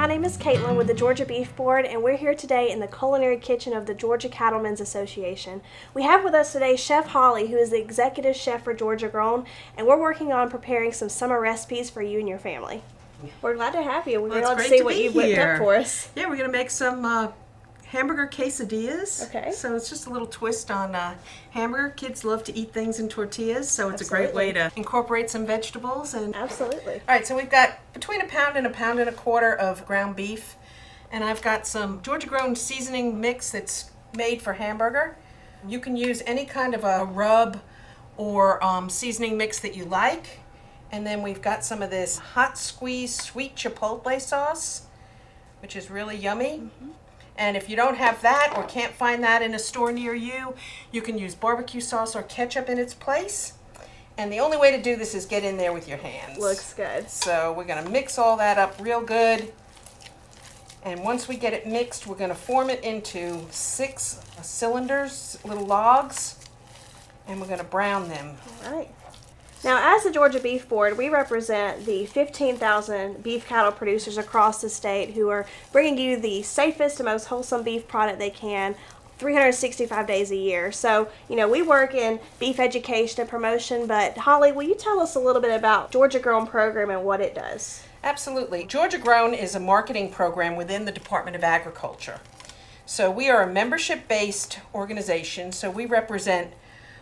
my name is Caitlin with the Georgia Beef Board, and we're here today in the culinary kitchen of the Georgia Cattlemen's Association. We have with us today Chef Holly, who is the executive chef for Georgia Grown, and we're working on preparing some summer recipes for you and your family. We're glad to have you. We're glad to see what you've whipped up for us. Yeah, we're going to make some hamburger quesadillas. Okay. So it's just a little twist on hamburger. Kids love to eat things in tortillas, so it's Absolutely. a great way to incorporate some vegetables. Absolutely. All right, so we've got between a pound and a quarter of ground beef, and I've got some Georgia Grown seasoning mix that's made for hamburger. You can use any kind of a rub or seasoning mix that you like. And then we've got some of this hot squeeze sweet chipotle sauce, which is really yummy. Mm-hmm. And if you don't have that or can't find that in a store near you, you can use barbecue sauce or ketchup in its place. And the only way to do this is get in there with your hands. Looks good. So we're going to mix all that up real good. And once we get it mixed, we're going to form it into 6 cylinders, little logs, and we're going to brown them. All right. Now, as the Georgia Beef Board, we represent the 15,000 beef cattle producers across the state who are bringing you the safest and most wholesome beef product they can 365 days a year. So, we work in beef education and promotion, but Holly, will you tell us a little bit about Georgia Grown program and what it does? Absolutely. Georgia Grown is a marketing program within the Department of Agriculture. So we are a membership-based organization, so we represent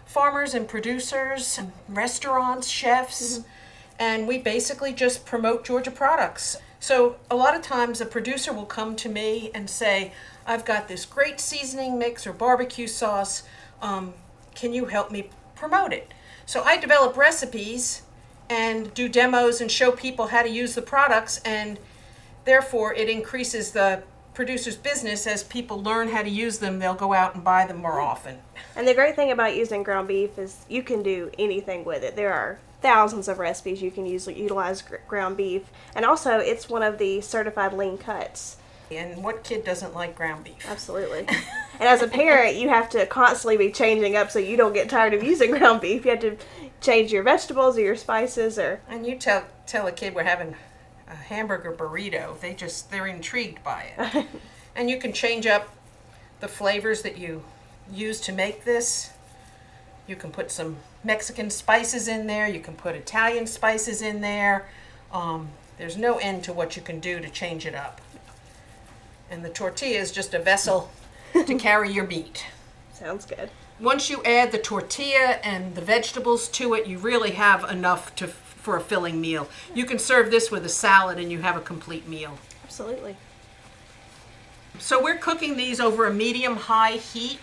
farmers and producers, and restaurants, chefs, and we basically just promote Georgia products. So a lot of times a producer will come to me and say, I've got this great seasoning mix or barbecue sauce, can you help me promote it? So I develop recipes and do demos and show people how to use the products, and therefore it increases the producer's business. As people learn how to use them, they'll go out and buy them more often. And the great thing about using ground beef is you can do anything with it. There are thousands of recipes you can utilize ground beef, and also it's one of the certified lean cuts. And what kid doesn't like ground beef? Absolutely. And as a parent, you have to constantly be changing up so you don't get tired of using ground beef. You have to change your vegetables or your spices. And you tell a kid we're having a hamburger burrito, they're intrigued by it. And you can change up the flavors that you use to make this. You can put some Mexican spices in there, you can put Italian spices in there. There's no end to what you can do to change it up. And the tortilla is just a vessel to carry your meat. Sounds good. Once you add the tortilla and the vegetables to it, you really have enough for a filling meal. You can serve this with a salad and you have a complete meal. Absolutely. So we're cooking these over a medium-high heat,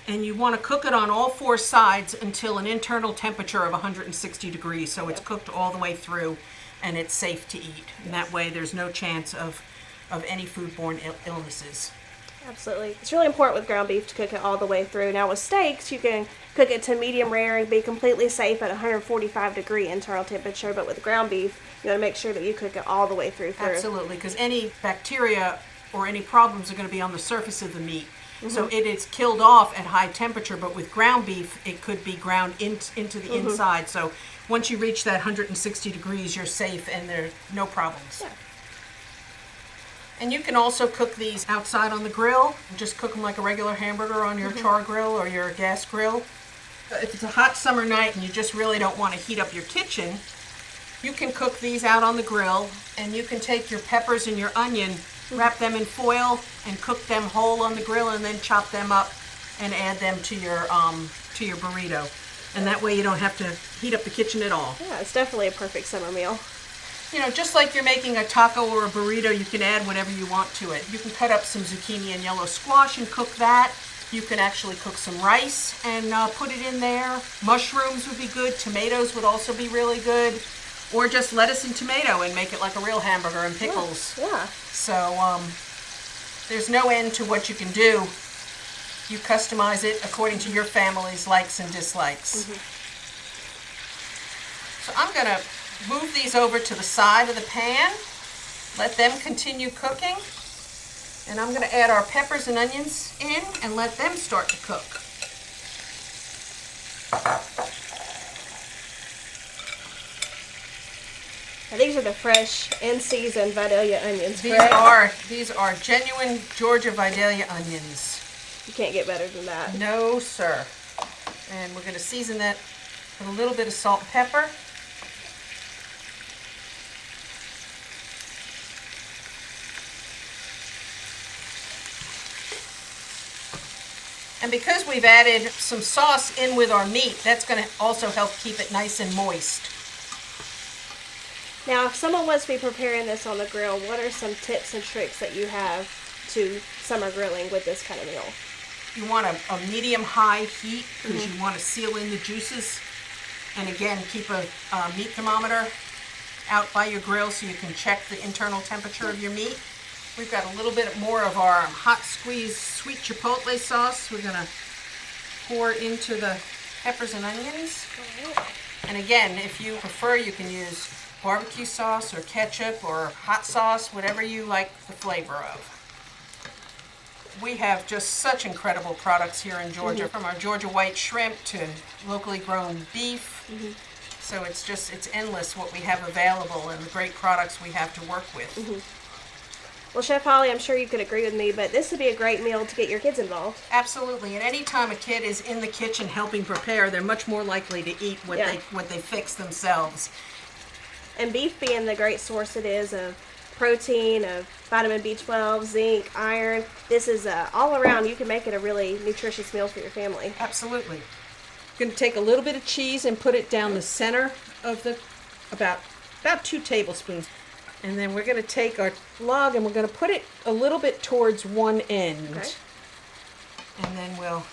and you want to cook it on all 4 sides until an internal temperature of 160 degrees, so it's cooked all the way through and it's safe to eat. And that way there's no chance of any foodborne illnesses. Absolutely. It's really important with ground beef to cook it all the way through. Now with steaks, you can cook it to medium rare and be completely safe at 145 degree internal temperature, but with ground beef, you want to make sure that you cook it all the way through. Absolutely, because any bacteria or any problems are going to be on the surface of the meat. So it is killed off at high temperature, but with ground beef, it could be ground into the inside. So once you reach that 160 degrees, you're safe and there are no problems. Yeah. And you can also cook these outside on the grill. Just cook them like a regular hamburger on your char grill or your gas grill. If it's a hot summer night and you just really don't want to heat up your kitchen, you can cook these out on the grill, and you can take your peppers and your onion, wrap them in foil, and cook them whole on the grill, and then chop them up and add them to your burrito. And that way you don't have to heat up the kitchen at all. Yeah, it's definitely a perfect summer meal. Just like you're making a taco or a burrito, you can add whatever you want to it. You can cut up some zucchini and yellow squash and cook that. You can actually cook some rice and put it in there. Mushrooms would be good. Tomatoes would also be really good. Or just lettuce and tomato and make it like a real hamburger, and pickles. Yeah. So there's no end to what you can do. You customize it according to your family's likes and dislikes. So I'm going to move these over to the side of the pan, let them continue cooking, and I'm going to add our peppers and onions in and let them start to cook. Now, these are the fresh, in-season Vidalia onions, correct? These are genuine Georgia Vidalia onions. You can't get better than that. No, sir. And we're going to season that with a little bit of salt and pepper. And because we've added some sauce in with our meat, that's going to also help keep it nice and moist. Now, if someone wants to be preparing this on the grill, what are some tips and tricks that you have to summer grilling with this kind of meal? You want a medium-high heat because you want to seal in the juices. And again, keep a meat thermometer out by your grill so you can check the internal temperature of your meat. We've got a little bit more of our hot squeeze sweet chipotle sauce. We're going to pour into the peppers and onions. And again, if you prefer, you can use barbecue sauce or ketchup or hot sauce, whatever you like the flavor of. We have just such incredible products here in Georgia, from our Georgia white shrimp to locally grown beef. So it's endless what we have available and the great products we have to work with. Well, Chef Holly, I'm sure you could agree with me, but this would be a great meal to get your kids involved. Absolutely. And any time a kid is in the kitchen helping prepare, they're much more likely to eat what they fix themselves. And beef being the great source it is of protein, of vitamin B12, zinc, iron, this is all around. You can make it a really nutritious meal for your family. Absolutely. I'm going to take a little bit of cheese and put it down the center of the, about 2 tablespoons. And then we're going to take our log and we're going to put it a little bit towards one end. Okay. And then we'll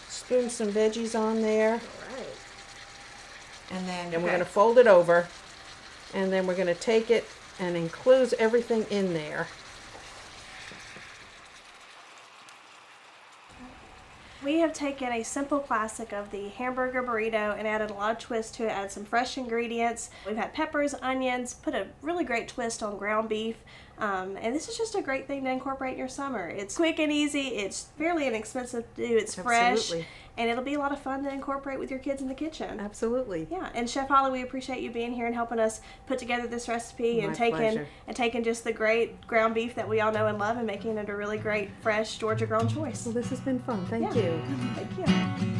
spoon some veggies on there. All right. And then we're going to fold it over. And then we're going to take it and enclose everything in there. We have taken a simple classic of the hamburger burrito and added a lot of twist to it, added some fresh ingredients. We've had peppers, onions, put a really great twist on ground beef. And this is just a great thing to incorporate in your summer. It's quick and easy, it's fairly inexpensive to do, it's fresh, and it'll be a lot of fun to incorporate with your kids in the kitchen. Absolutely. Yeah, and Chef Holly, we appreciate you being here and helping us put together this recipe and taking just the great ground beef that we all know and love and making it a really great, fresh, Georgia grown choice. Well, this has been fun. Thank you. Thank you.